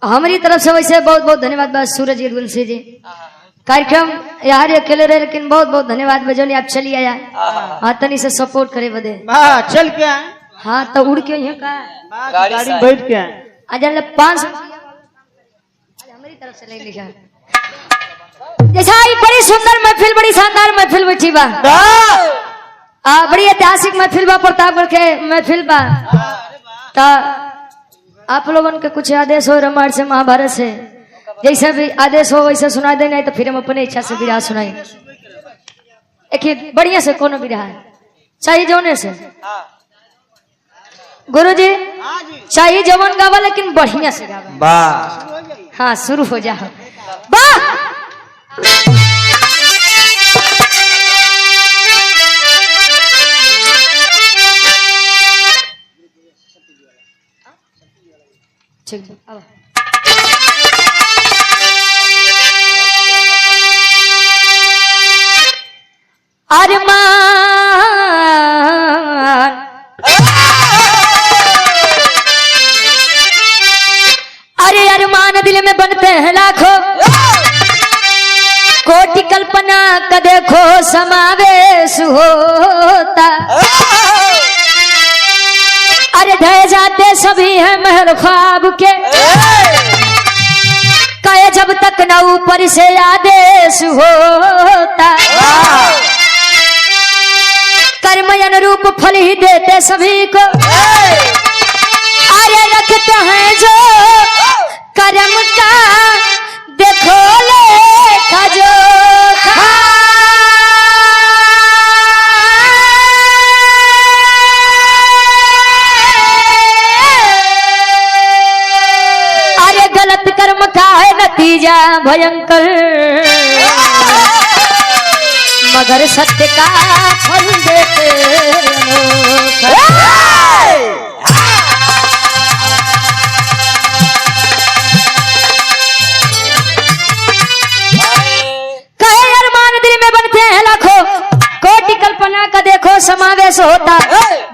हमारी तरफ से वैसे बहुत बहुत धन्यवाद बस सूरज गुलसी जी। कार्यक्रम यार अकेले रहे लेकिन बहुत बहुत धन्यवाद बजौली आप चलिए आया। हाँ तनी से सपोर्ट करे बदे चल के हाँ तो उड़ के यहाँ का गाड़ी बैठ के आज 500 हमारी तरफ से ले लिखा। जैसा ये बड़ी सुंदर महफिल बड़ी शानदार महफिल बैठी बा बड़ी ऐतिहासिक महफिल बा प्रतापगढ़ के महफिल बा। आप लोगों के कुछ आदेश हो रामायण से महाभारत से जैसे भी आदेश हो वैसे सुना दे नहीं तो फिर हम अपने इच्छा से विराह सुनाई। एक बढ़िया से कोनो विराह चाहिए जोने से गुरुजी चाहिए जवन गावा लेकिन बढ़िया से गावा। हाँ शुरू हो जा ठीक है। अरमान अरे अरमान दिल में बनते हैं लाखों कोटि कल्पना का देखो समावेश होता। अरे ढह जाते सभी हैं महल ख्वाब के कहे जब तक न ऊपर से आदेश होता। कर्म अनुरूप फल ही देते सभी को अरे रखते हैं जो कर्म का देखो लेखा जो अरे गलत कर्म का है नतीजा भयंकर मगर सत्य का फल देते कहे अरमान दिल में बनते हैं लाखों कोटि कल्पना का देखो समावेश होता।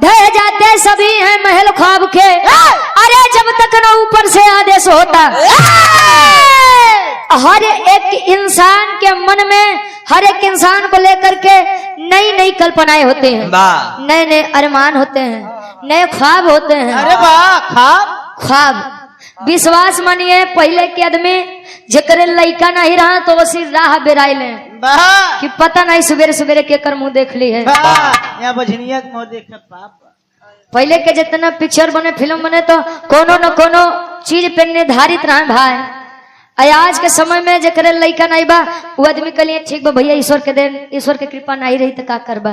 ढह जाते सभी हैं महल ख्वाब के अरे जब तक न ऊपर से आदेश होता। हर एक इंसान के मन में हर एक इंसान को लेकर के नई नई कल्पनाएं होते हैं नए नए अरमान होते हैं नए ख्वाब होते हैं। अरे वाह ख्वाब विश्वास मानिए पहले के आदमी जेकरे लड़का नहीं रहा तो वसी राह बेराइले कि पता नहीं सवेरे सवेरे के कर मुंह देख ली है पहले के जितना पिक्चर बने फिल्म बने तो कोनो न कोनो चीज पे निर्धारित रहा भाई। आज के समय में जकरे लड़का नहीं बा वो आदमी के लिए ठीक बा भैया ईश्वर के देन ईश्वर के कृपा नहीं रही तो का करबा।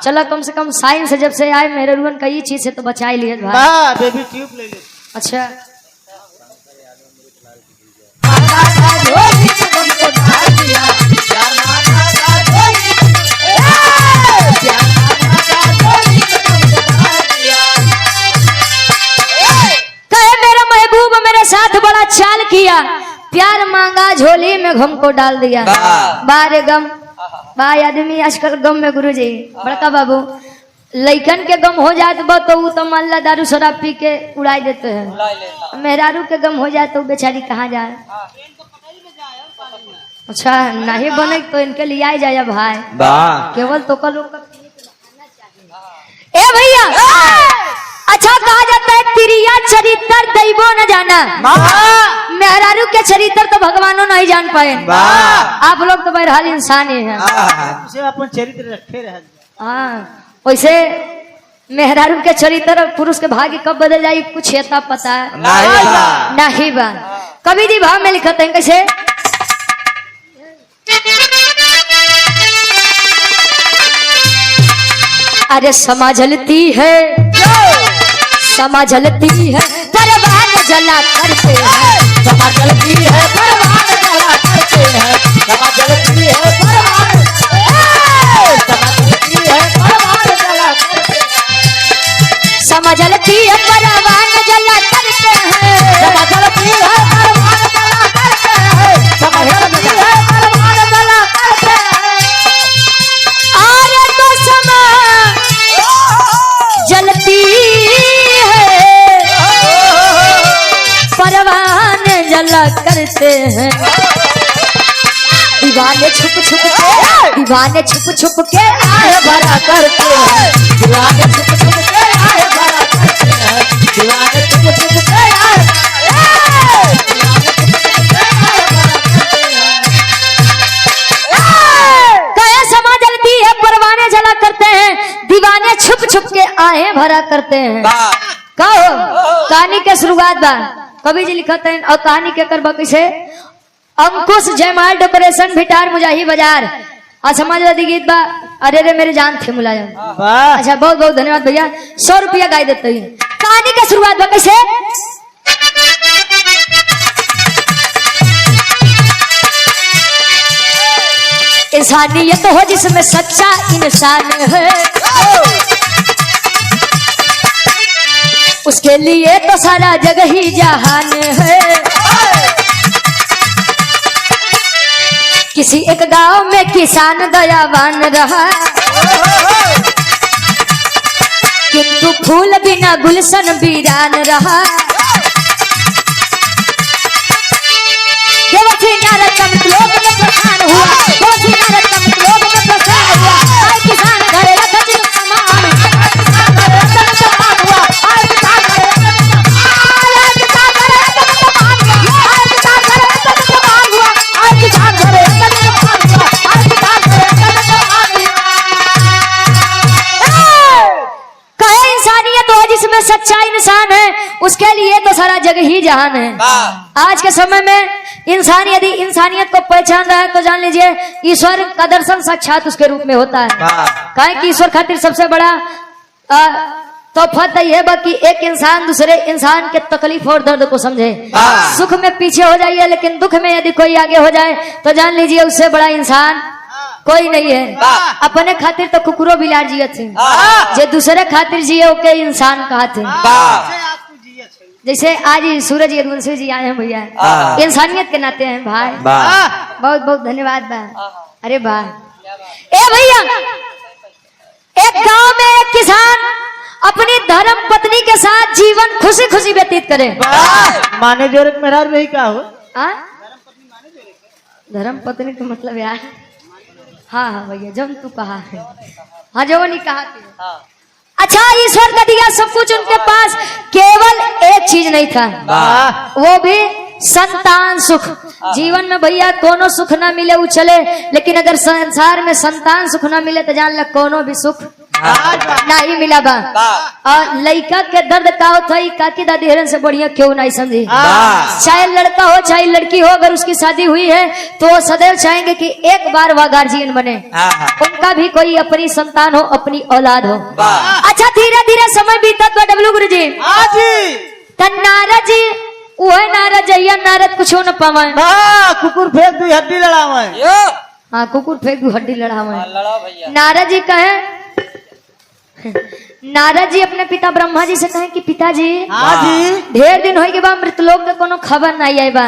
चलो कम से कम साइंस जब से आए मेरे रुअन का ये चीज से तो बचा ही लिए भाई। बेबी ट्यूब ले ले। अच्छा कहे मेरा महबूब मेरे साथ बड़ा चाल किया प्यार मांगा झोली में गम को डाल दिया। बारे गम भाई आदमी आजकल गम में गुरुजी बड़का बाबू लइकन के गम हो जाए तो वो तो मान ला दारू शराब पी के उड़ाई देते हैं। मेहरारू के गम हो जाए तो बेचारी कहाँ जाए। अच्छा नहीं बने तो इनके लिए आई जाए भाई वाह केवल तो कल ए भैया अच्छा कहा जाता है तिरिया चरित्र दैवो न जाना मेहरारू के चरित्र तो भगवानों नहीं जान पाए वाह आप लोग तो बहरहाल इंसान ही हैं उसे अपन चरित्र रखे रह हाँ वैसे मेहरारू के चरित्र और पुरुष के भाग्य कब बदल जाए कुछ एता पता है नहीं बा कवि जी भाव में लिखते हैं कैसे अरे समा जलती है परवान जला करते हैं समा जलती है परवान जला करते हैं समा जलती है परवान जला करते हैं समा जलती है परवान जला करते हैं समा जलती है परवान जला करते हैं समा जलती है परवान जला करते हैं अरे तो समा जलती है परवान जला करते हैं दीवाने छुप छुप के आए भरा करते हैं दीवाने छुप छुप के आए भरा करते हैं दीवाने छुप छुप के आए कहे समा जलती है परवाने जला करते हैं दीवाने छुप छुप के आए भरा करते हैं कहो कहानी के शुरुआत बा कवि जी लिखते हैं और कहानी के करबा कैसे अंकुश जयमाल डेकोरेशन भिटार मुजाही बाजार और समाजवादी गीत बा अरे रे मेरे जान थे मुलायम वाह अच्छा बहुत बहुत धन्यवाद भैया 100 रुपया गाय देते हैं कहानी का शुरुआत बा कैसे इंसानियत हो जिसमें सच्चा इंसान है उसके लिए तो सारा जग ही जहान है किसी एक गांव में किसान दयावान रहा किंतु फूल बिना गुलशन वीरान रहा देवसी नारद का लोक में प्रधान हुआ देवसी नारद का लोक में प्रधान हुआ आए किसान घरे रखत समान किसान घरे रखत समान हुआ आए किसान घरे रखत समान आए किसान घरे रखत समान हुआ आए किसान घरे रखत समान हुआ आए किसान घरे रखत समान हुआ आए किसान घरे रखत समान हुआ कहे इंसानियत हो जिसमें सच्चा इंसान है उसके लिए तो सारा जग ही जहान है आज के समय में इंसान यदि इंसानियत को पहचान रहा है तो जान लीजिए ईश्वर का दर्शन साक्षात उसके रूप में होता है कहे कि ईश्वर खातिर सबसे बड़ा तोहफा तो यह बा कि एक इंसान दूसरे इंसान के तकलीफ और दर्द को समझे सुख में पीछे हो जाइए लेकिन दुख में यदि कोई आगे हो जाए तो जान लीजिए उससे बड़ा इंसान कोई नहीं है अपने खातिर तो कुकुरो बिलार जिये थे जो दूसरे खातिर जिये ओके इंसान कहा थे जैसे आज सूरज यदुवंशी जी आए हैं भैया इंसानियत के नाते हैं भाई बहुत बहुत धन्यवाद बा अरे वाह ए भैया एक गांव में एक किसान अपनी धर्म पत्नी के साथ जीवन खुशी खुशी व्यतीत करे माने जोर मेरा नहीं का हो धर्म पत्नी का मतलब यार हाँ हाँ भैया जब तू कहा है हाँ जो नहीं कहा थी अच्छा ईश्वर का दिया सब कुछ उनके पास केवल एक चीज नहीं था वो भी संतान सुख जीवन में भैया कोनो सुख ना मिले वो चले लेकिन अगर संसार में संतान सुख ना मिले तो जान लग कोनो भी सुख नहीं मिला बा और लड़का के दर्द का होता है काकी दादी हरन से बढ़िया क्यों नहीं समझी चाहे लड़का हो चाहे लड़की हो अगर उसकी शादी हुई है तो वो सदैव चाहेंगे कि एक बार वह गार्जियन बने उनका भी कोई अपनी संतान हो अपनी औलाद हो अच्छा धीरे धीरे समय बीता तो डब्लू गुरु जी नारद जी वो नारद जैया नारद कुछ न पावे कुकुर फेंक दू हड्डी लड़ावे हाँ कुकुर फेंक दू हड्डी लड़ावे नारद जी कहे नारद जी अपने पिता ब्रह्मा जी से कहे कि पिताजी ढेर दिन हो गए बा मृतलोक के कोनो खबर नहीं आई बा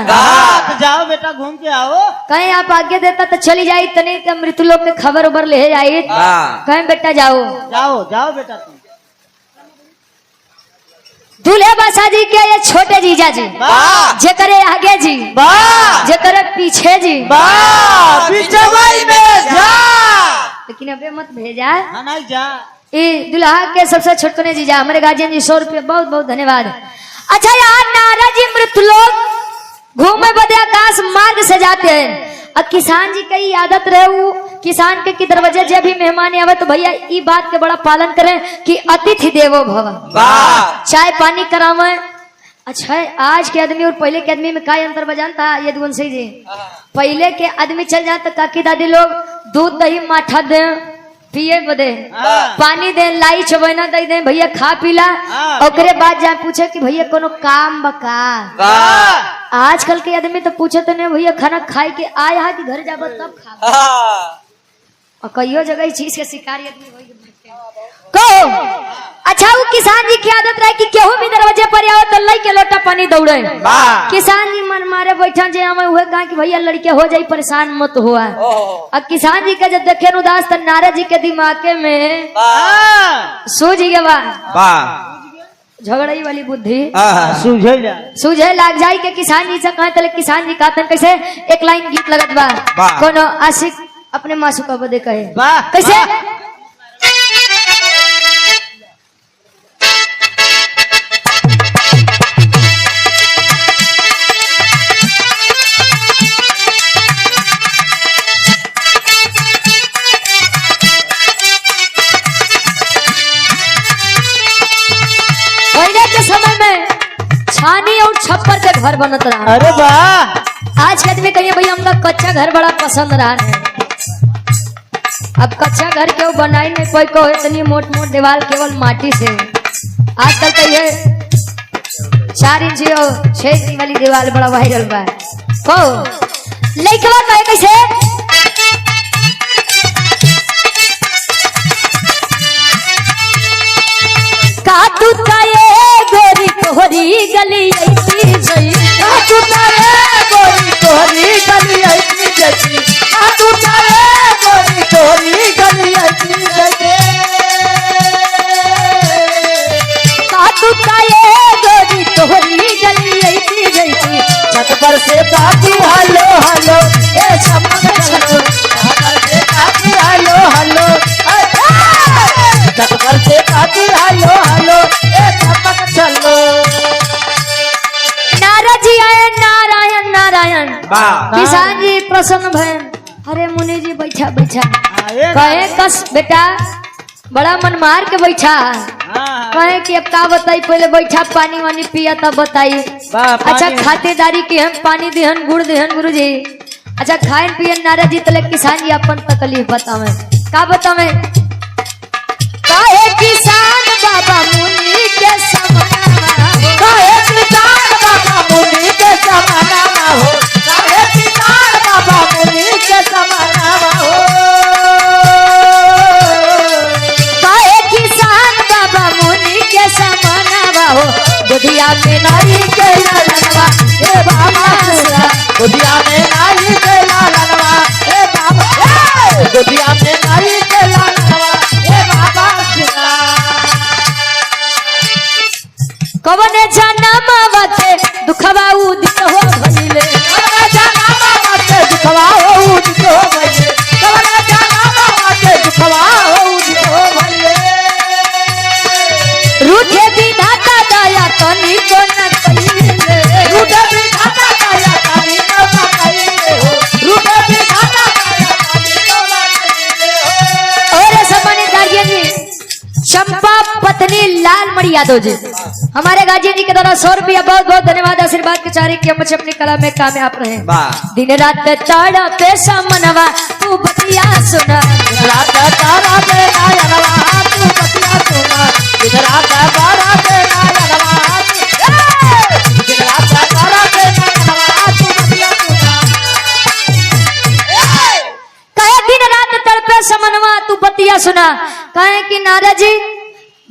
तो जाओ बेटा घूम के आओ कहीं आप आगे देता तो चली जाई तने के मृतलोक के खबर उबर ले जाई कहीं बेटा जाओ जाओ जाओ बेटा तुम दूल्हे बासा जी के ये छोटे जीजा जी वाह जे करे आगे जी वाह जे करे पीछे जी वाह बिचवाई में जा लेकिन अबे मत भेजा हाँ नहीं जा ये दुल्हा के सबसे छोटकने जीजा हमारे गार्जियन जी 100 रुपये बहुत बहुत धन्यवाद। अच्छा यार नारा जी मृत लोग घूमे बदे आकाश मार्ग से जाते हैं और किसान जी की आदत रहे वो किसान के दरवाजे जब भी मेहमान आवे तो भैया ई बात के बड़ा पालन करें कि अतिथि देवो भव चाय पानी करावे। अच्छा आज के आदमी और पहले के आदमी में क्या अंतर बजानता ये दुवंशी जी पहले के आदमी चल जाता काकी दादी लोग दूध दही माठा दे पिए बदे पानी दे लाई चबैना दे दे भैया खा पीला ओकरे बाद जा पूछे कि भैया कोनो काम बका। आजकल के आदमी तो पूछे तो नहीं भैया खाना खाए के आया है कि घर जाबो तब खा और कईयो जगह चीज के शिकारी आदमी होई को। अच्छा वो किसान जी की आदत रहे कि केहू भी दरवाजे पर आओ तो लई के लोटा पानी दौड़े किसान जी मन मारे बैठा जे हमें हुए कहा कि भैया लड़के हो जाई परेशान मत हुआ। और किसान जी का जब देखे उदास तो नारा जी के दिमाग में सूझ गया झगड़ाई वाली बुद्धि सूझे लाग जाए के किसान जी से कहे तले किसान जी कहते कैसे एक लाइन गीत लगत बा कोनो आशिक अपने मासूका बदे कहे कैसे के समय में छानी और छप्पर के घर बनत रहा। अरे वाह आज के आदमी कहिए भैया हमका कच्चा घर बड़ा पसंद रहा है। अब कच्चा घर क्यों बनाई नहीं कोई को इतनी मोट मोट दीवार केवल माटी से आजकल तो ये 4 इंची और 6 इंची वाली दीवार बड़ा वायरल बा को लइकवा कहे कैसे काटू काए गोरी तोहरी गली ऐसी जई काटू काए गोरी तोहरी गली ऐसी जई काटू काए गोरी तोहरी गली ऐसी जई काटू काए गोरी तोहरी गली ऐसी जई छत पर से काटू हेलो हेलो ए चमक चलो छत पर से काटू हेलो हेलो छत पर से काटू हेलो हेलो ए चमक चलो। नारद जी आए नारायण नारायण किसान जी प्रसन्न भय अरे मुनि जी बैठा बैठा कहे कस बेटा बड़ा मन मार के बैठा कहे कि अब का बताई पहले बैठा पानी वानी पिया तब बताई। अच्छा खातेदारी की हम पानी दिहन गुड़ दिहन गुरु जी। अच्छा खाए पियन नारद जी तले किसान जी अपन तकलीफ बतावे का बतावे काहे किसान बाबा मुनि के समाना काहे किसान बाबा मुनि के समाना हो काहे किसान बाबा मुनि के समाना हो काहे किसान बाबा मुनि के समाना हो बुधिया में नारी के लालनवा ए बाबा बुधिया में नारी के लालनवा ए बाबा बुधिया में नारी के लालनवा ए बाबा कवने जाना मावा के दुखवा उदित हो भइले कवने जाना मावा के दुखवा उदित हो भइले कवने जाना मावा के दुखवा उदित हो भइले रूठे विधाता दया कनी को न कइले रूठे विधाता दया कनी को न कइले हो रूठे विधाता दया कनी को न कइले हो। और सम्मानित गार्जियन जी चंपा पत्नी लाल मणि यादव जी हमारे गार्जियन जी के द्वारा 100 रुपया बहुत बहुत धन्यवाद आशीर्वाद के चारे की मुझे अपनी कला में कामयाब रहे। दिन रात तारा पे समनवा तू बतिया सुना दिन रात तारा पे नायनवा तू बतिया सुना दिन रात तारा पे नायनवा दिन रात तारा पे नायनवा तू बतिया सुना कहे दिन रात तड़पे समनवा तू बतिया सुना कहे कि नारद जी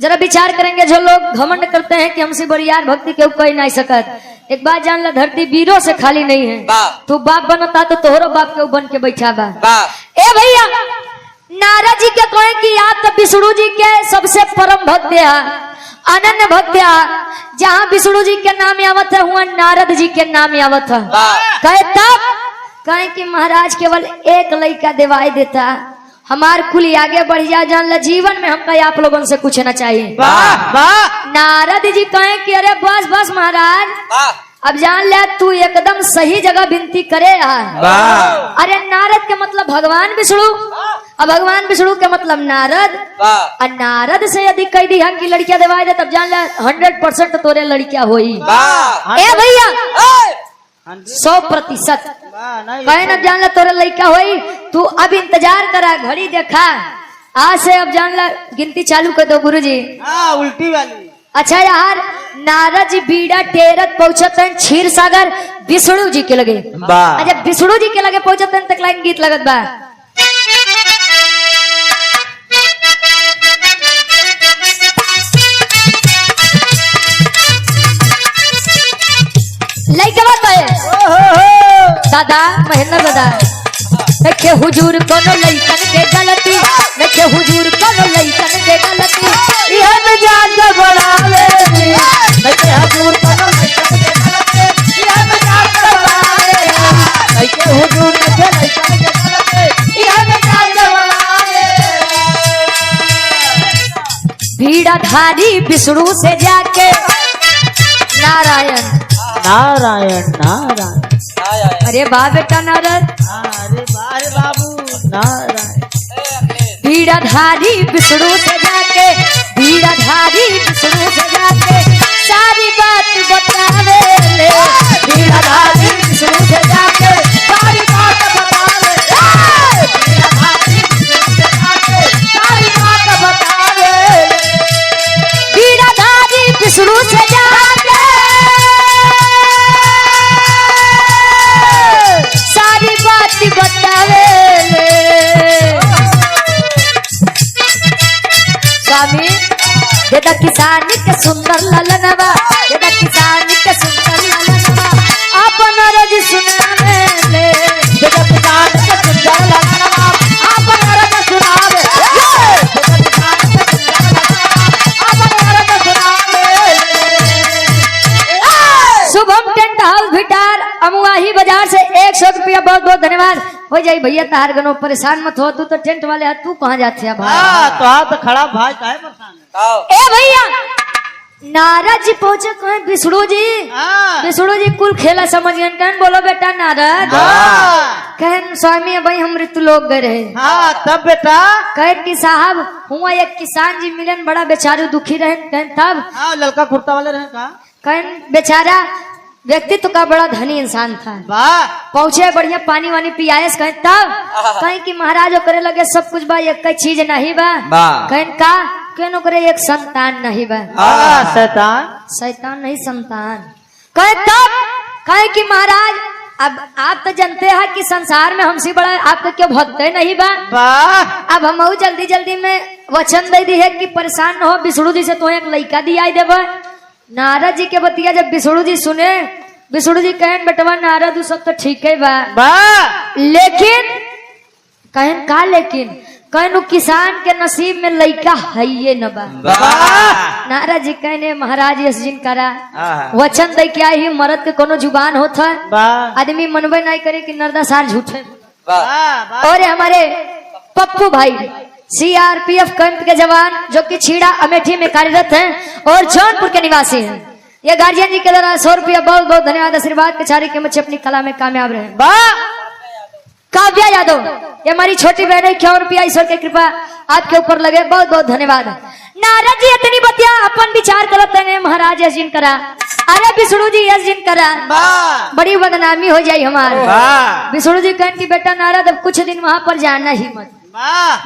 जरा विचार करेंगे जो लोग घमंड करते हैं कि हमसे बड़ी यार भक्ति क्यों कोई नहीं सकत एक बात जान ला धरती वीरों से खाली नहीं है तू बाप बनता तो तोहरो बाप क्यों बन के बैठा बा ए भैया नारद जी के कहे कि आप तो विष्णु जी के सबसे परम भक्त है अनन्य भक्त्या जहाँ विष्णु जी के नाम आवत है हुआ नारद जी के नाम आवत है। कहे तब कहे कि महाराज केवल एक लड़का दिवाई देता, हमार कुल आगे बढ़ जा, जान ला जीवन में हमका आप लोगों से कुछ ना चाहिए। नारद जी कहे कि अरे बस बस महाराज, अब जान ले तू एकदम सही जगह विनती करे है। अरे नारद के मतलब भगवान विष्णु, अब भगवान विष्णु के मतलब नारद, और नारद से यदि कह दी कि लड़कियां दिवाई दे तब जान ले 100% तोरे लड़कियां होई। ए भैया 100% कहे न जान ला तोरे लड़का होई। तू अब इंतजार करा, घड़ी देखा, आज से अब जान ला गिनती चालू कर दो गुरुजी। उल्टी वाली। अच्छा यार, नारद जी बीड़ा टेरत पहुंचते हैं क्षीर सागर विष्णु जी के लगे। अच्छा विष्णु जी के लगे पहुंचते हैं तक लाइन गीत लगत बा। लइका बात है दादा महेंद्र दादा, देखे हुजूर कोनो लइकन के गलती, देखे हुजूर कोनो लइकन के गलती, यह मिजाज बढ़ावे, देखे हुजूर कोनो लइकन के गलती, यह मिजाज बढ़ावे, देखे हुजूर कोनो लइकन के गलती, यह मिजाज बढ़ावे। भीड़ाधारी विष्णु से जाके नारायण नारायण नारायण, अरे बा बेटा नारद, अरे बाबू नारायण। भीड़ाधारी विष्णु से जाके, भीड़ाधारी विष्णु से जाके सारी बात बतावे ले, भीड़ाधारी विष्णु से जाके सारी बात बतावे, भीड़ाधारी विष्णु से जाके सारी बात बतावे, भीड़ाधारी विष्णु से जाके सारी बात बतावे ले। स्वामी देदा किसान के सुंदर ललनवा, देदा किसान के सुंदर ललनवा, अपन रज सुनावे ले, देदा किसान के सुंदर ललनवा, अपन रज सुनावे, देदा किसान के सुंदर ललनवा, अपन रज सुनावे ले। शुभम टेंट हाउस भिटार अमुआही बाजार से 100 रुपया बहुत बहुत धन्यवाद। हो जाई भैया तार गनो, परेशान मत हो, तू तो टेंट वाले है, तू कहाँ जाते हैं भाई? तो खड़ा भाई काहे परेशान है? ए भैया नारद जी पहुंचे कहे विष्णु जी, विष्णु जी कुल खेला समझ गए, कहन बोलो बेटा नारद, कहन स्वामी भाई हम ऋतु लोग गए रहे। तब बेटा कहे कि साहब हुआ एक किसान जी मिलन, बड़ा बेचारू दुखी रहे, कहन तब ललका कुर्ता वाले रहे का, कहन बेचारा व्यक्तित्व का बड़ा धनी इंसान था, पहुंचे बढ़िया पानी वानी पियाए, कहे तब कहे कि महाराज करे लगे सब कुछ बा, एक चीज नहीं बा, कहन का केनो करे एक संतान नहीं बा, शैतान शैतान नहीं संतान, कहे तब कहे कि महाराज अब आप तो जानते हैं कि संसार में हमसे बड़ा आपका क्यों भक्त है नहीं बा, अब हम जल्दी जल्दी में वचन दे दी है कि परेशान न हो, विष्णु जी से तो एक लड़का दिया देव। नारद जी के बतिया जब विष्णु जी सुने, विष्णु जी कहन बेटवा नारद सब तो ठीक है बा, लेकिन कहन का लेकिन कहन किसान के नसीब में लड़का है ये न बा। नारद जी कहने महाराज यस जिन करा वचन दे क्या ही मर्द के कोनो जुबान होता, आदमी मनबे नहीं करे कि नरदा सार झूठे। और हमारे पप्पू भाई सीआरपीएफ कैंप के जवान जो कि छीड़ा अमेठी में कार्यरत हैं और जौनपुर के निवासी हैं, ये गार्जियन जी के द्वारा 100 रुपया बहुत बहुत धन्यवाद आशीर्वाद के चारी के बच्चे अपनी कला में कामयाब रहे। काव्या यादव ये हमारी छोटी बहन है, 100 रुपया ईश्वर की कृपा आपके ऊपर लगे, बहुत बहुत धन्यवाद। नारद जी इतनी बतिया अपन विचार करते हैं, महाराज यस जिन करा, अरे विष्णु जी यस जिन करा, बड़ी बदनामी हो जाये हमारे। विष्णु जी कहन की बेटा नारद अब कुछ दिन वहाँ पर जाना ही मत,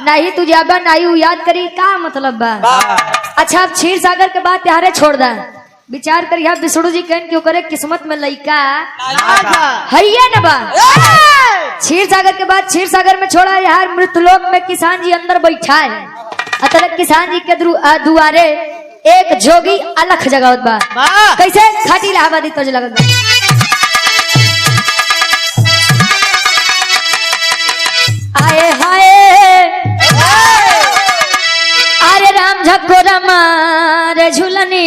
नहीं तू जाबा नहीं याद करी का मतलब बा। अच्छा अब क्षीर सागर के बाद त्यारे छोड़ दा, विचार कर यहाँ विष्णु जी कहन क्यों करे किस्मत में लइका है न बा। क्षीर सागर के बाद क्षीर सागर में छोड़ा यार मृतलोक में किसान जी अंदर बैठा है, अतः किसान जी के दुआरे एक जोगी अलख जगह बा, कैसे खाटी इलाहाबादी तर्ज लगत बा। आए हाय अरे राम झको रमार झूलनी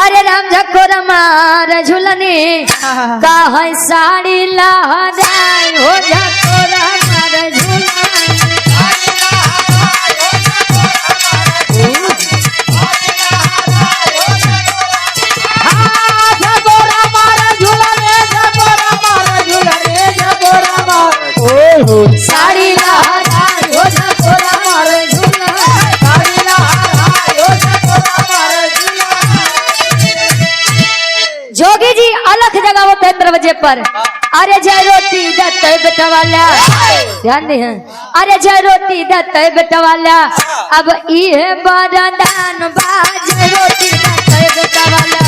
अरे राम झकोर मार झूलनी का है साड़ी लहराई हो झकोर मार झूलनी साड़ी लहराई हो झकोर मार झूलनी साड़ी लहराई हो झकोर मार झूलनी। जोगी जी अलग जगह होते हैं दरवाजे पर अरे जय रोटी दत्ते बेटा वाला ध्यान दे अरे जय रोटी दत्ते बेटा वाला अब ये बरदान बाज रोटी दत्ते बेटा वाला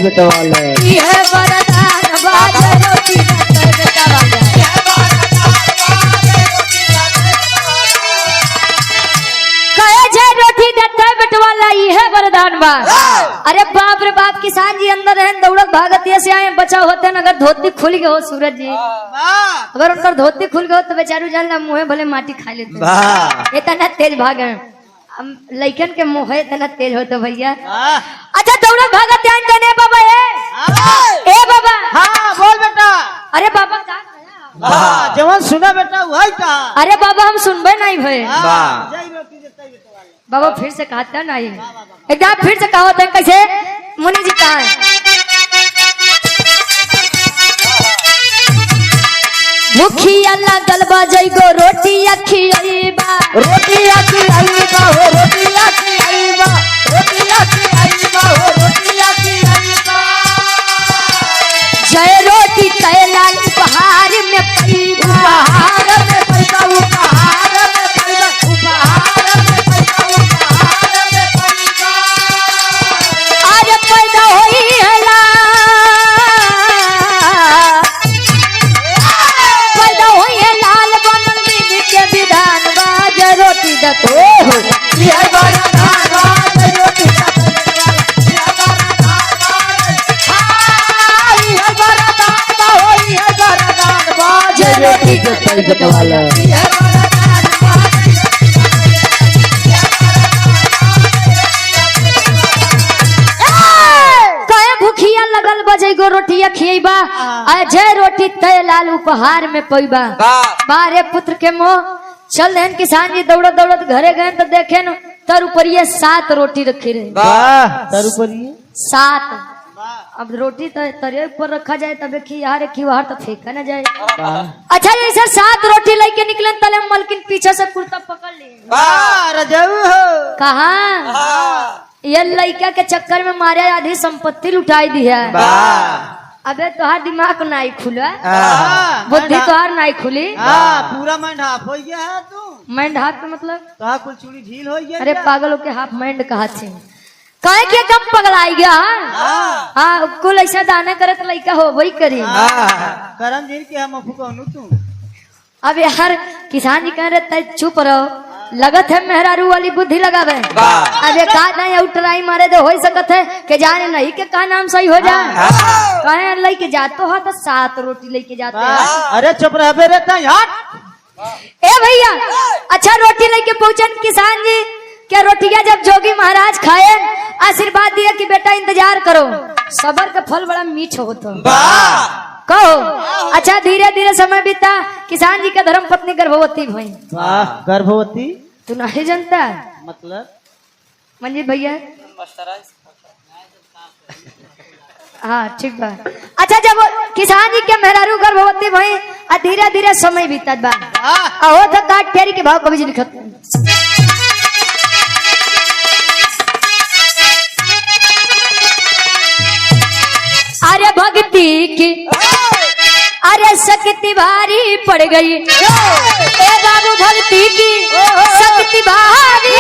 बेटा वाले ये बरदान बाज रोटी दत्ते बेटा वाला कहे जय रोटी दत्ते बेटा वाला ये वरदान बा अरे बाप रे बाप किसान जी अंदर रहन दौड़क भागत से आए बचा होते न अगर धोती खुल गए हो सूरज जी अगर उनका धोती खुल गए हो तो बेचारू जान मुँह भले माटी खा लेते इतना तेज भागे लइकन के मुँह इतना तेज हो तो भैया अच्छा दौड़क भागत आए कने बाबा ए बाबा हाँ बोल बेटा अरे बाबा का जवान सुना बेटा वही था अरे बाबा हम सुनबे नहीं भय जय रोटी देता बेटा वाले बाबा फिर से कहता नहीं एकदम फिर से कहा होता है कैसे मुनि जी कहा है मुखिया लगल बजई गो रोटी खियाईबा रोटी आखी आईबा हो रोटी आखी आईबा रोटी आखी आईबा हो रोटी आखी आईबा जय रोटी कैलाल उपहार में पैबा उपहार में पैसा उपहार में पैसा उपहार में पैसा उपहार में पैसा आज पैदा होई हला पैदा होई है लाल बनल बीबी के विधान बाज रोटी दतो ये बड़ा धान रोटी ये बड़ा धान होई है बड़ा धान बाज रोटी देता वाला ये बड़ा धान कहे भूखिया लगल बजई गो रोटिया खियबा जय रोटी तय लाल उपहार में पैबा बारे पुत्र के मोह चल देन किसान जी दौड़त दौड़त घरे गए तो देखे न तर ऊपरिए 7 रोटी रखी रहे तर ऊपरिए 7 अब रोटी तो तरे ऊपर रखा जाए तब यार बाहर तो फेंका ना जाए अच्छा ये सर 7 रोटी लेके निकले तले मलकिन पीछे से कुर्ता पकड़ लिए रजऊ हो कहा ये लड़का के चक्कर में मारे आधी संपत्ति लुटाई दी है अबे तोहार दिमाग नहीं खुला बुद्धि तोहार नहीं खुली पूरा माइंड हाफ हो गया है तू माइंड हाफ का मतलब कहा कुल चूड़ी झील हो गया अरे पागलों के हाफ माइंड कहा थे कहे के कम पगलाई गया हाँ कुल ऐसा दाना करे तो लड़का हो वही करी करम जी के हम अफू कहूँ तू अब यार किसान जी कह रहे चुप रहो लगत है मेहरारू वाली बुद्धि लगावे अब एक आध नहीं उठराई मारे तो हो सकत है कि जाने नहीं के का नाम सही हो जाए कहे लेके जाते हो तो 7 रोटी लेके जाते हैं अरे चुप रहे रहता यार ए भैया अच्छा रोटी लेके पहुंचन किसान जी क्या रोटियां जब जोगी महाराज खाए आशीर्वाद दिया कि बेटा इंतजार करो सबर का फल बड़ा मीठ होता कहो अच्छा धीरे धीरे समय बीता किसान जी का धर्म पत्नी गर्भवती हुई गर्भवती तू नहीं जानता मतलब मंजीत भैया हाँ ठीक बा अच्छा जब किसान जी के मेहरारू गर्भवती भई धीरे धीरे समय बीतत बा हो तो काट फेरी के भाव कभी जी लिखत अरे भक्ति की अरे शक्ति भारी पड़ गई ए बाबू भक्ति की शक्ति भारी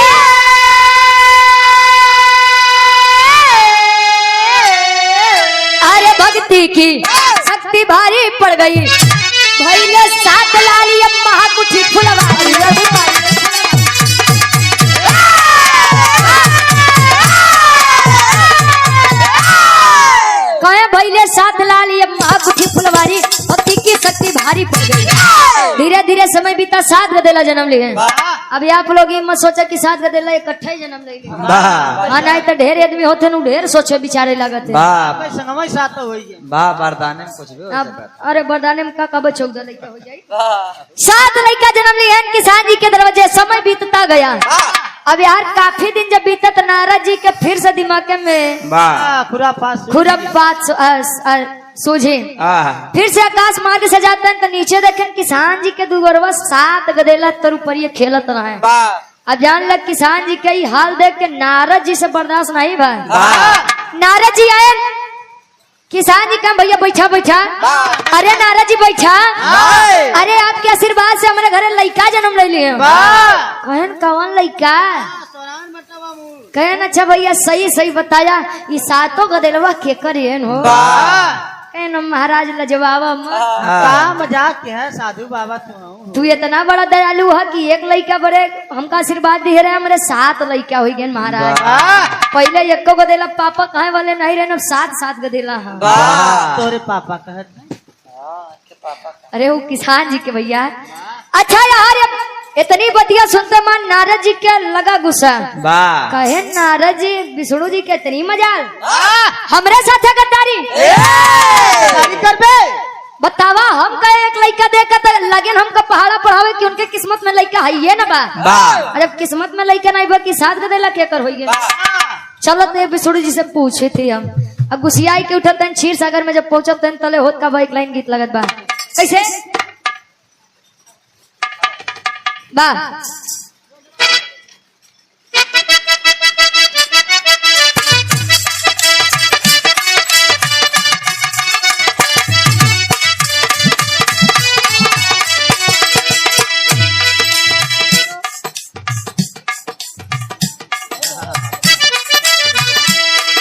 अरे भक्ति की शक्ति भारी पड़ गई भैले 7 लाली महाकुठी फुलवारी भारी पड़ गई। धीरे धीरे समय बीता, 7 गदेला जन्म लिए। अभी आप लोग ये मत सोचा कि 7 गदेला इकट्ठा ही जन्म ले। हाँ नहीं तो ढेर आदमी होते न ढेर सोचे बिचारे लागत है। बरदाने में कुछ भी हो सकता है। अरे बरदाने में का कब 14 लड़का हो जाए। 7 लड़का जन्म लिए किसान जी के दरवाजे। समय बीतता गया। अब यार काफी दिन जब बीता तो नारद जी के फिर से दिमाग में खुरापात सूझे। फिर से आकाश मार्ग से जाते हैं तो नीचे देखें किसान जी के दुगरवा 7 गदेला तर ऊपर ये खेलत रहे। अब जान लग किसान जी के हाल देख के नारद जी से बर्दाश्त नहीं भाई। नारद जी आए, किसान जी कहा भैया बैठा बैठा। अरे नारद जी बैठा। अरे आपके आशीर्वाद से हमारे घर लड़का जन्म ले लिए। कहन कौन लड़का? कहन अच्छा भैया सही सही बताया, ये 7 गदेलवा के करियन हो। कहन महाराज लजवाब मजाक है साधु बाबा तू इतना बड़ा दयालु है कि एक लड़का बड़े हमका आशीर्वाद दे रहे हमारे 7 लड़का हो गए महाराज। पहले 1 गदेला पापा कहे वाले नहीं रहे, 7 गदेला है। तोरे पापा कहत अरे वो किसान जी के भैया। अच्छा यार इतनी बतिया सुनते मन नारद जी के लगा गुस्सा। कहे नारद जी विष्णु जी के इतनी मजाल हमरे साथ है गद्दारी कर बे। बतावा हम कहे एक लड़का देख तो लगे हमका पहाड़ा पढ़ावे कि उनके किस्मत में लड़का है ये ना बा। अरे किस्मत में लड़का नहीं बा कि 7 गदेला के कर होइए। चलो तो विष्णु जी से पूछे थे हम। अब गुसियाई के उठते हैं क्षीर सागर में जब पहुंचते हैं तले होत का बा एक लाइन गीत लगत बा कैसे बा।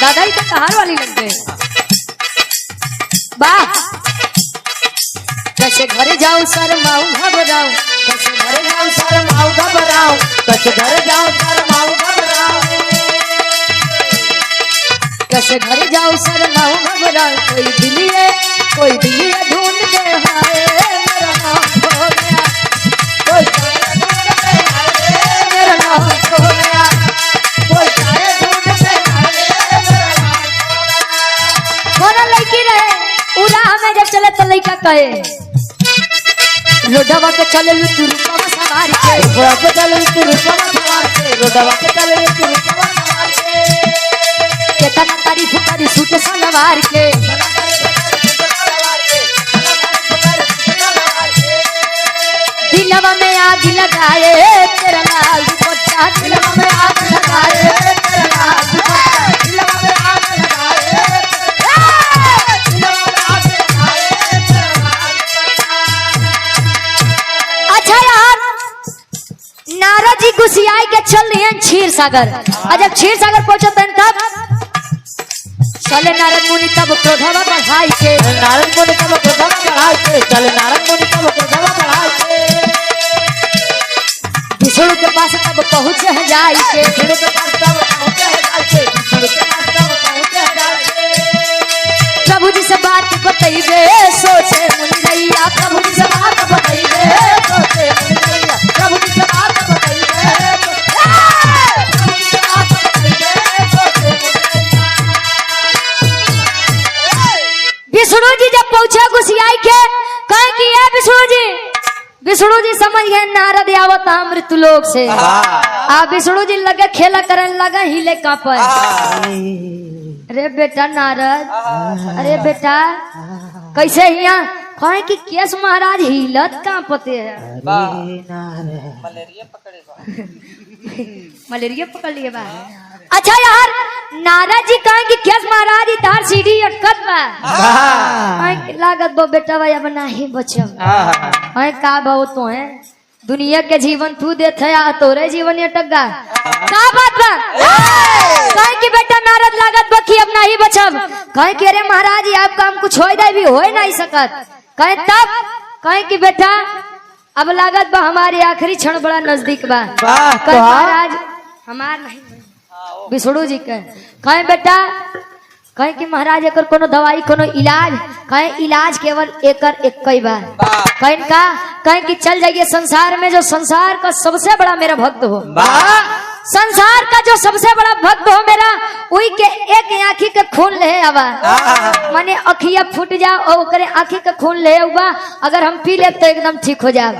दादा ही तो कहार वाली लग गए। वाह कैसे घरे जाऊं शर्माऊं घबराऊं, कैसे घरे जाऊं शर्माऊं घबराऊं, कैसे घरे जाऊं शर्माऊं घबराऊं, कैसे घरे जाऊं शर्माऊं घबराऊं। कोई दिलिए ढूंढ दे हाय मेरा नाम खो गया, कोई ढूंढ दे हाय मेरा नाम खो गया, कोई ढूंढ दे हाय मेरा नाम खो गया। कौन लड़की रहे उड़ा हमें जब चले तो लड़का कहे रोडवा पे चले तू रूपवा सवार के, रोडवा पे चले तू रूपवा सवार के, रोडवा पे चले तू रूपवा सवार के। केतना तारीफ करी सूट सलवार के, दिलवा में आग लगाए तेरा लाल दुपट्टा, दिलवा में आग लगाए तेरा लाल दुपट्टा, दिलवा में आग लगाए दिलवा में आग लगाए तेरा लाल दुपट्टा। अच्छा यार नारद जी गुसियाई के चल रहे हैं क्षीर सागर। और जब क्षीर सागर पहुंचते हैं तब चले नारद मुनि तब क्रोधवा बढ़ाई के, नारद मुनि तब क्रोधवा बढ़ाई के, चले नारद मुनि तब क्रोधवा बढ़ाई के। विष्णु के पास तब पहुंचे हैं जाई के, विष्णु के पास तब पहुंचे हैं जाई के, विष्णु के पास तब पहुंचे हैं जाई के। प्रभु जी से बात बताइए सोचे मुनि रैया, प्रभु जी से बात बताइए सोचे मुनि रैया, प्रभु जी से बात बताइए प्रभु जी से बात बताइए सोचे मुनि रैया। विष्णु जी जब पहुंचे गुसियाई के कहे कि ये विष्णु जी समझ गए नारद आवत मृत्यु लोक से। आ विष्णु जी लगे खेला करने लगा हिले कांपे। अरे बेटा नारद, अरे बेटा कैसे हिया कहे कि केस महाराज हिलत कांपते है। मलेरिया पकड़ लिए बा। अच्छा यार नारद जी कहे कि केस महाराज इधर सीढ़ी अटकत बा, लागत बो बेटा भाई अब नहीं बचब। का बहु तो है दुनिया के जीवन तू देते है तोरे जीवन अटक गा का बात बा। कहे कि बेटा नारद लागत बा कि अब नहीं बचब। कहे कि अरे महाराज ये आप काम कुछ होई दे भी हो नहीं सकत। कहे तब कहे कि बेटा अब लागत बा हमारे आखिरी क्षण बड़ा नजदीक बा। कहे महाराज हमार नहीं विष्णु जी कहे बेटा कहे कि महाराज एकर कोनो दवाई कोनो इलाज, कहे इलाज केवल एकर एक कई बार। कहे कि चल जाइए संसार में जो संसार का सबसे बड़ा मेरा भक्त हो, संसार का जो सबसे बड़ा भक्त हो मेरा, वही के एक आँखी के खून ले आवा, माने अखिया फूट जा और ओकरे आँखी के खून ले आवा, अगर हम पी ले तो एकदम ठीक हो जाए।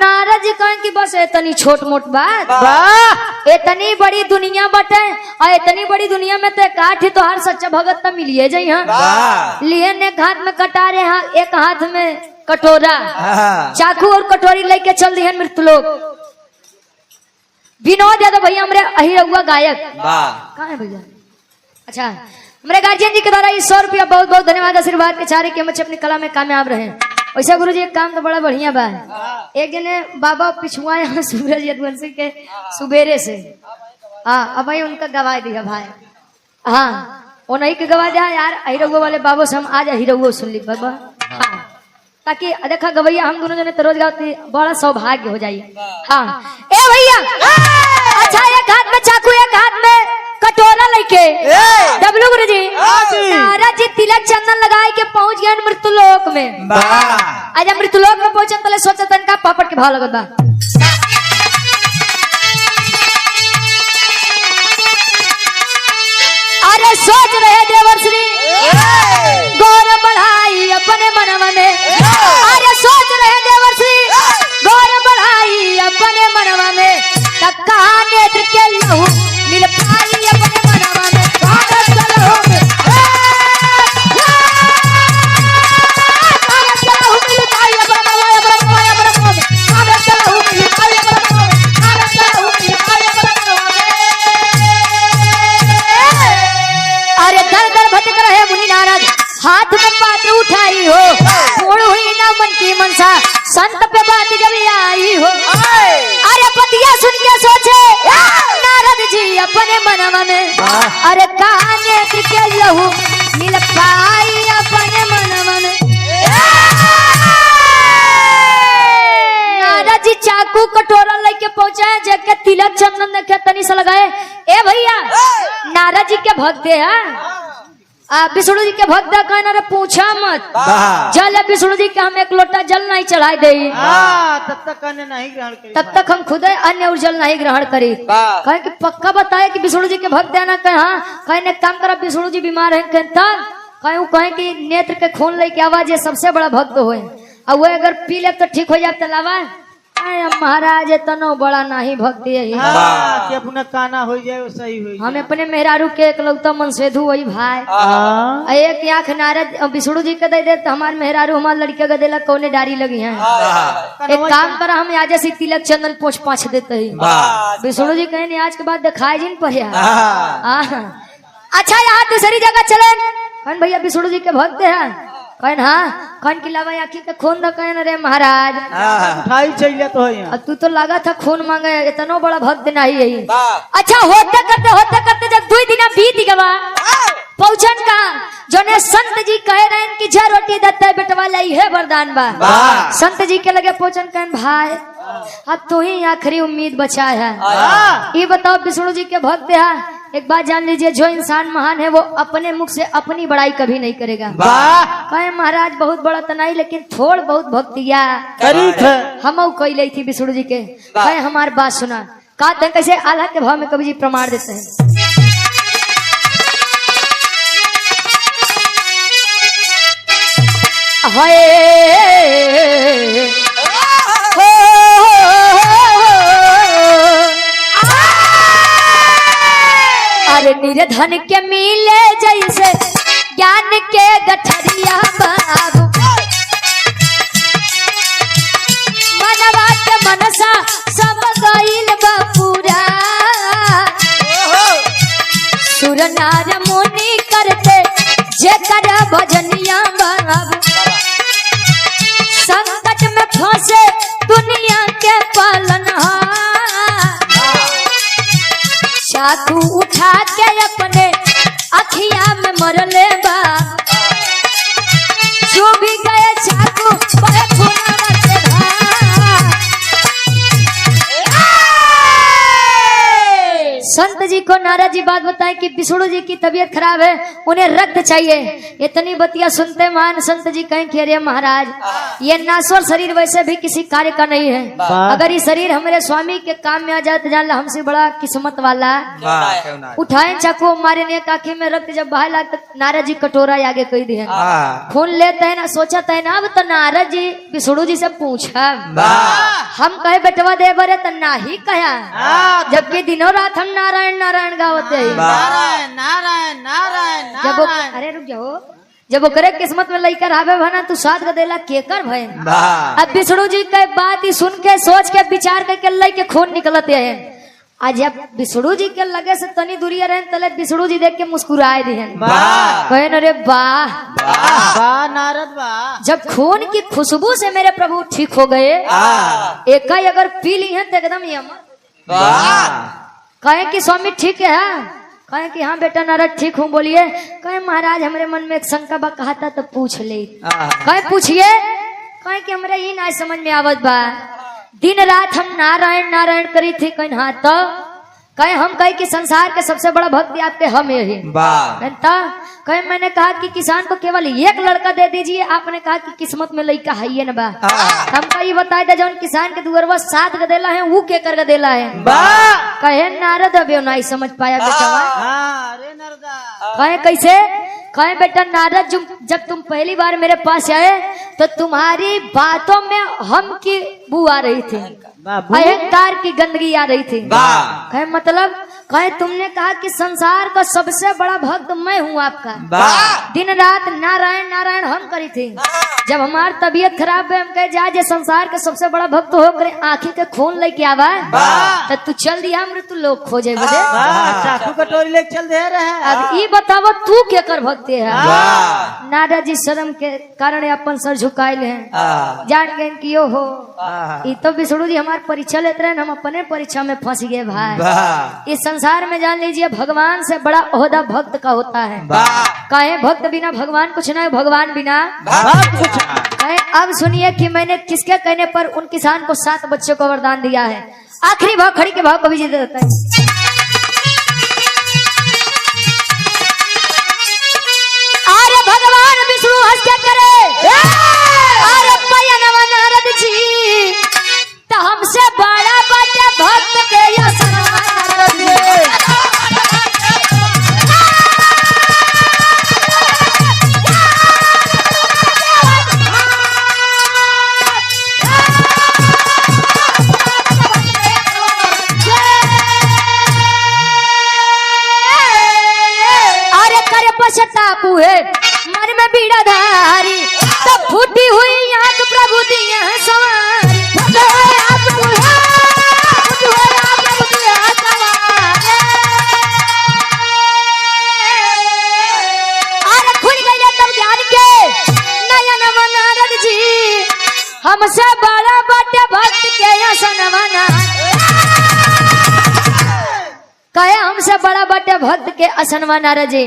नारद जी कहें कि बस इतनी छोट मोट बात, इतनी बड़ी दुनिया बटे और इतनी बड़ी दुनिया में तो काठ तो हर सच्चा भगत तो मिलिए जाइ। लिए ने एक हाथ में कटारे, एक हाथ में कटोरा, चाकू और कटोरी लेके चल दी मृत्युलोक। विनोद यादव भैया हमारे अहिरहुआ गायक कहाँ है भैया? अच्छा, हमारे गार्जियन जी के द्वारा 100 रुपया बहुत बहुत धन्यवाद आशीर्वाद के चारे के बच्चे अपनी कला में कामयाब रहे। वैसा गुरु जी एक काम तो बड़ा बढ़िया बा। एक जने बाबा पिछुआ यहाँ सूरज यदुवंशी के सुबेरे से अब भाई उनका गवाह दिया भाई। हाँ, वो नहीं के गवाह दिया यार, अहिरहुआ वाले बाबू से हम आज अहिरहुआ सुन ली बाबा। हाँ, ताकि देखा गवैया हम दोनों जने तो रोज गाते, बड़ा सौभाग्य हो जाइए। हाँ ए भैया, अच्छा एक हाथ में चाकू एक हाथ में कटोरा लेके डब्लू गुरु जी नारद जी तिलक चंदन लगाए के पहुंच गए मृत्युलोक में। आज मृत्युलोक में पहुंचे तो सोचा तन का पापड़ के भाव लगत बा। अरे सोच रहे देवर्षि गौर बढ़ाई अपने मनवा में, अरे सोच रहे देवर्षि गौर बढ़ाई अपने मनवा में, कहा नेत्र के लहू मिल पाई अपने मनवा में। अरे दर दर भटक रहे मुनि नारद, हाथ में पात्र उठाई हो, पूर्ण हुई ना मन की मनसा, संत पे बात जब आई हो। अरे पतिया सुन के सोचे नारद जी अपने मनवा में, अरे कहा नेत्र के लहू मिल पाई अपने मनवा में। नारद जी चाकू कटोरा लेके पहुंचे, जगह तिलक चंदन देखे तनी से लगाए। ए भैया नारद जी के भक्त है, विष्णु जी के भक्त कहना रे पूछा मत, जल विष्णु जी के हम एक लोटा जल नहीं चढ़ाई दे, तब तक अन्य नहीं ग्रहण करी, तब तक हम खुद अन्य और जल नहीं ग्रहण करी। कहे कि पक्का बताए कि विष्णु जी के भक्त है ना? कहे हाँ। कहे ने काम करा, विष्णु जी बीमार है, कहे कि नेत्र के खून लेके आवाज, ये सबसे बड़ा भक्त हो, और वो अगर पी ले तो ठीक हो जाए तो लावा। महाराज तनो बड़ा नहीं भक्ति है, अपना काना हो जाए सही हो। हम अपने मेहरारू के एकलौता मनसेधु वही भाई, एक आंख नारद विष्णु जी के दे दे तो हमारे मेहरारू हमारे लड़के का देला कौने डारी लगी है। एक काम करा, हम आज से तिलक चंदन पोछ पाछ देते ही। विष्णु जी कहे आज के बाद दिखाए जिन पर। अच्छा यहाँ दूसरी जगह चले, कौन भैया विष्णु जी के भक्त है? कौन हाँ, कौन की लवा आखी के खून द कहन रे महाराज उठाई चाहिए तो है, तू तो लगा था खून मांगे, इतना बड़ा भक्त नहीं है। अच्छा होते करते जब 2 दिन बीत गवा, पहुंचन का जोने संत जी कह रहे हैं कि जा रोटी दत्ता बेटवा लाई है वरदान बा। संत जी के लगे पहुंचन कहन भाई अब तू ही आखिरी उम्मीद बचा है, ये बताओ विष्णु जी के भक्त है। एक बात जान लीजिए, जो इंसान महान है वो अपने मुख से अपनी बड़ाई कभी नहीं करेगा। कहे महाराज बहुत बड़ा तो नहीं, लेकिन थोड़ बहुत भक्तिया हम कही ली थी विष्णु जी के। कहे हमारी बात सुना, का कैसे आल्हा के भाव में कवि जी प्रमाण देते हैं। अरे निर्धन के मिले जैसे ज्ञान के गठरिया बाबू, मनवा के मनसा सब गईल बपूरा, सुर नार मुनि करते जेकर भजनिया बाबू, संकट में फंसे दुनिया के पालनहार, चाकू उठा के अपने अखिया में मरले बा, जो भी गए चाकू बड़े खून के धार, संत जी को नारद जी बात बताए कि विष्णु जी की तबीयत खराब है, उन्हें रक्त चाहिए। इतनी बतिया सुनते मान संत जी कहें कि अरे महाराज, ये नाश्वर शरीर वैसे भी किसी कार्य का नहीं है। अगर ये शरीर हमारे स्वामी के काम में आ जाए तो जान ला हमसे बड़ा किस्मत वाला। उठाए चाकू मारे ने काखी में रक्त जब बाहर लाग, नारद जी कटोरा आगे कही दिए, खून लेते है ना, सोचते है ना। अब तो नारद जी विष्णु जी से पूछा, हम कहे बेटवा दे बरे तो ना ही कहा, जबकि दिनों रात हम नारायण नारायण गावते हैं। नारायण नारायण नारायण जब अरे रुक जाओ, जब ओकरे किस्मत में लेकर आवे भना तू साथ गदेला केकर भय। अब विष्णु जी के बात ही सुन के सोच के विचार करके लई के खून निकलते हैं। आज जब विष्णु जी के लगे से तनी दूरिया रहे तले विष्णु जी देख के मुस्कुराए दिहन, कहे अरे वाह वाह नारद वाह। जब खून की खुशबू से मेरे प्रभु ठीक हो गए, एक ही अगर पी ली है तो एकदम ही अमर। कहे कि स्वामी ठीक है, कहे कि हाँ बेटा नारद ठीक हूँ। बोलिए। कहे महाराज हमारे मन में एक शंका बा, कहा था तो पूछ ले। कहे पूछिए। कहे कि हमारे ये ना समझ में आवत बा, दिन रात हम नारायण नारायण करी थी। कहीं हाँ तो कहे हम कहे कि संसार के सबसे बड़ा भक्ति आपके हम यही। कहे मैंने कहा कि किसान को केवल एक लड़का दे दीजिए, आपने कहा कि किस्मत में लड़का है ये न बा। हमका ये बताया था जौन किसान के दुअरवा 7 गदेला है वो के कर गदेला है। कहे नारद अबे नहीं समझ पाया बेटा। अरे नारदा कहे कैसे। कहे बेटा नारद जब तुम पहली बार मेरे पास आए तो तुम्हारी बातों में हम की बू आ रही थी, अहंकार की गंदगी आ रही थी। कहे मतलब। कहे तुमने कहा कि संसार का सबसे बड़ा भक्त मैं हूँ आपका, दिन रात नारायण नारायण हम करी थी। जब हमारी तबीयत खराब है हम कहे जा जे संसार का सबसे बड़ा भक्त हो करे आँखी के खून लेके आवा तो तू चल दिया मृत्यु लोग खोजे बदे चाकू कटोरी लेके चल दे रहे हैं। अब ये बताओ तू क्या कर भक्ति है। नारद जी शर्म के कारण अपन सर झुकाए हैं, जान गए कि यो हो ये तो विष्णु जी हमारे परीक्षा लेते रहे, हम अपने परीक्षा में फंस गए भाई। इस संसार में जान लीजिए भगवान से बड़ा ओहदा भक्त का होता है। कहे भक्त बिना भगवान कुछ ना है, भगवान बिना कहे। अब सुनिए कि मैंने किसके कहने पर उन किसान को 7 बच्चों को वरदान दिया है। आखिरी भाव खड़ी के भाव कभी जीत देता है। अरे भगवान विष्णु हंस के करे, अरे पयनवा नारद जी तो हमसे बड़ा बाटे भक्त के नारद जी। पछतापू है मन में बीड़ा धारी तो फूटी हुई आंख प्रभु दिया सवारी। अरे खुल गई तब ज्ञान के नयन नारद जी हमसे बड़ा बटे भक्त के असनवना। कहे हमसे बड़ा बटे भक्त के असनवा नारद जी,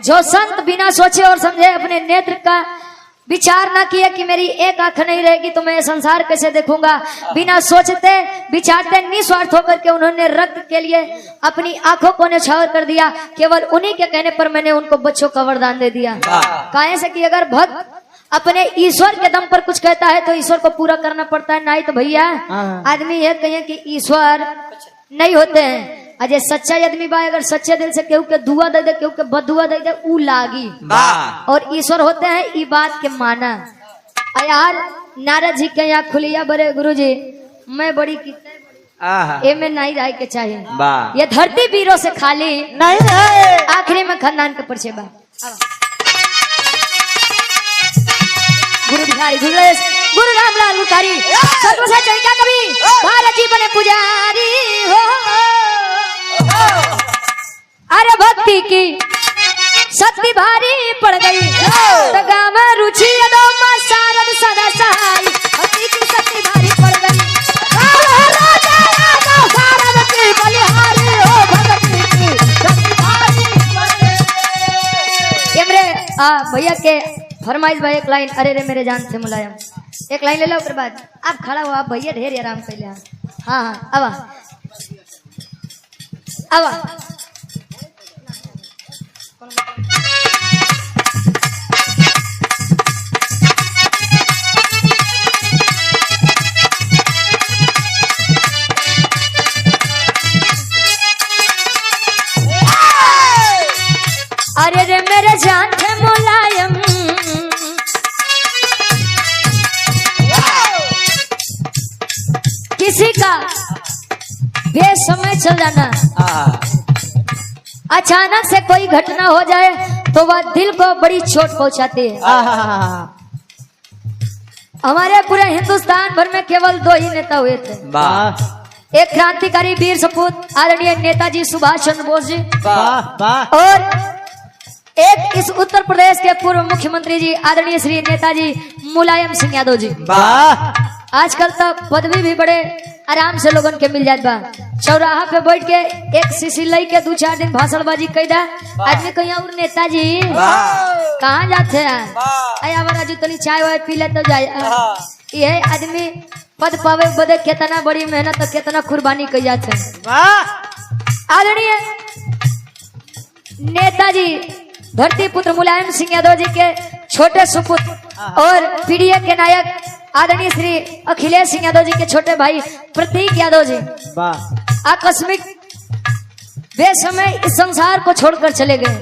जो संत बिना सोचे और समझे अपने नेत्र का विचार ना किया कि मेरी एक आंख नहीं रहेगी तो मैं संसार कैसे देखूंगा। बिना सोचते विचारते निस्वार्थ होकर के उन्होंने रक्त के लिए अपनी आंखों को न्यौछावर कर दिया। केवल उन्हीं के कहने पर मैंने उनको बच्चों का वरदान दे दिया। काहे से कि अगर भक्त अपने ईश्वर के दम पर कुछ कहता है तो ईश्वर को पूरा करना पड़ता है, नहीं तो भैया आदमी ये कहे कि ईश्वर नहीं होते हैं। अजय सच्चा आदमी बा अगर सच्चे दिल से केहू के दुआ दे दे केहू के बदुआ दे दे ऊ लागी। और ईश्वर होते हैं ई बात के माना। यार नारद जी के यहाँ खुलिया बड़े गुरु जी मैं बड़ी ए में नहीं रह के चाहिए, ये धरती वीरों से खाली नहीं है। आखिरी में खानदान के परिचय बा। गुरु बिहारी गुरु रामलाल गुरकारी सर्वसा चैका कवि भारत जी बने पुजारी हो। अरे भक्ति की शक्ति भारी पड़ गई तो गाँव रुचि सारद सदा सहाय। भक्ति की शक्ति भारी पड़ गई सारद की बलिहारी हो। भक्ति की शक्ति भारी पड़ गई। मेरे भैया के फरमाइश भाई एक लाइन। अरे रे मेरे जान से मुलायम एक लाइन ले लो उसके बाद आप खड़ा हो। आप भैया ढेर आराम कर लिया। हाँ अब आवा अरे रे मेरे जान थे मुलायम किसी का बेसमय चल जाना, अचानक से कोई घटना हो जाए तो वह दिल को बड़ी चोट पहुंचाती है। हमारे पूरे हिंदुस्तान भर में केवल 2 ही नेता हुए थे, एक क्रांतिकारी वीर सपूत आदरणीय नेताजी सुभाष चंद्र बोस जी और एक इस उत्तर प्रदेश के पूर्व मुख्यमंत्री जी आदरणीय श्री नेताजी मुलायम सिंह यादव जी। आजकल तो पदवी भी बड़े आराम से लोगन के मिल जात बा, चौराहा पे बैठ के एक सीसी लई के 2-4 दिन भाषणबाजी कैदा आदमी कहीं और नेताजी कहाँ जाते हैं आया राजू तनी चाय वाय पी ले तो जाए। ये आदमी पद पावे बदे कितना बड़ी मेहनत और कितना कुर्बानी की जाते हैं। आदरणीय नेताजी धरती पुत्र मुलायम सिंह यादव जी के छोटे सुपुत्र और पीडीए के नायक आदरणीय श्री अखिलेश सिंह यादव जी के छोटे भाई प्रतीक यादव जी आकस्मिक बेसमय इस संसार को छोड़कर चले गए।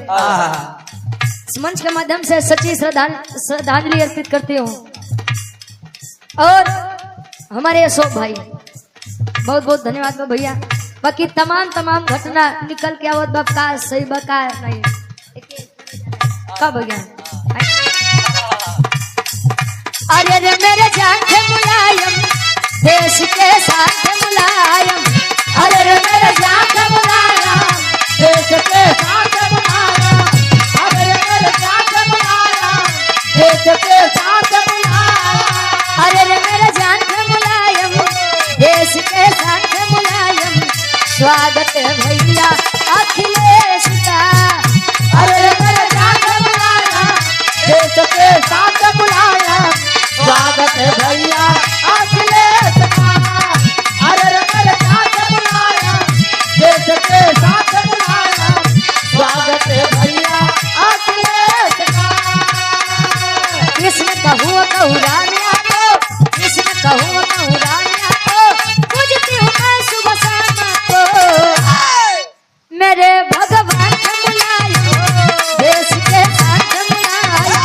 इस मंच के माध्यम से सच्ची श्रद्धांजलि अर्पित करती हूँ और हमारे अशोक भाई बहुत बहुत धन्यवाद भैया। बाकी तमाम घटना निकल के आवत बका सही बका नहीं कब भैया। अरे रे मेरे जान थे मुलायम देश के साथ मुलायम, अरे रे मेरे जान थे मुलायम देश के साथ मुलायम, अरे रे मेरे जान थे मुलायम देश के साथ मुलायम, अरे रे मेरे जान थे मुलायम देश के साथ मुलायम। स्वागत है भैया अखिलेश का, अरे रे मेरे जान थे मुलायम देश के साथ मुलायम। स्वागत है भैया अखिलेश का, अरे रे मेरे साथ मुलायम देश के साथ मुलायम। स्वागत है भैया अखिलेश का। कृष्ण कहूँ रानिया को, कृष्ण कहूँ रानिया को, पूजती हूँ मैं सुबह शाम को। मेरे भगवान के मुलायम देश के साथ मुलायम,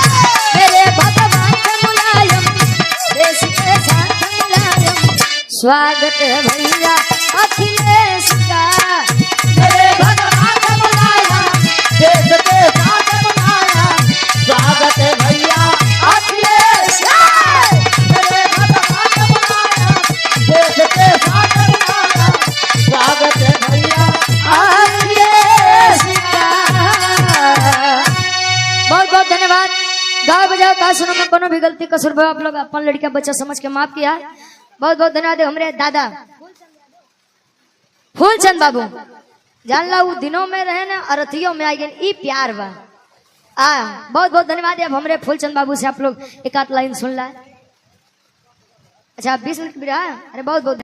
मेरे भगवान के मुलायम देश के साथ मुलायम। स्वागत है भैया अखिलेश का, मेरे भगवान के मुलायम देश के साथ मुलायम। स्वागत है भैया अखिलेश का, मेरे भगवान के मुलायम देश के साथ मुलायम। स्वागत है भैया अखिलेश का। बहुत बहुत धन्यवाद। गाँव बजाओ का सुनो में कोनो भी गलती कसूर भाव आप लोग अपन लड़का बच्चा समझ के माफ किया। बहुत बहुत धन्यवाद। हमारे दादा फूलचंद बाबू जान ला वो दिनों में रहे ना अरथियों में आई गए ई प्यार बा बहुत बहुत धन्यवाद। अब हमारे फूलचंद बाबू से आप लोग एक आध लाइन सुन ला। अच्छा 20 मिनट भी रहा। अरे बहुत बहुत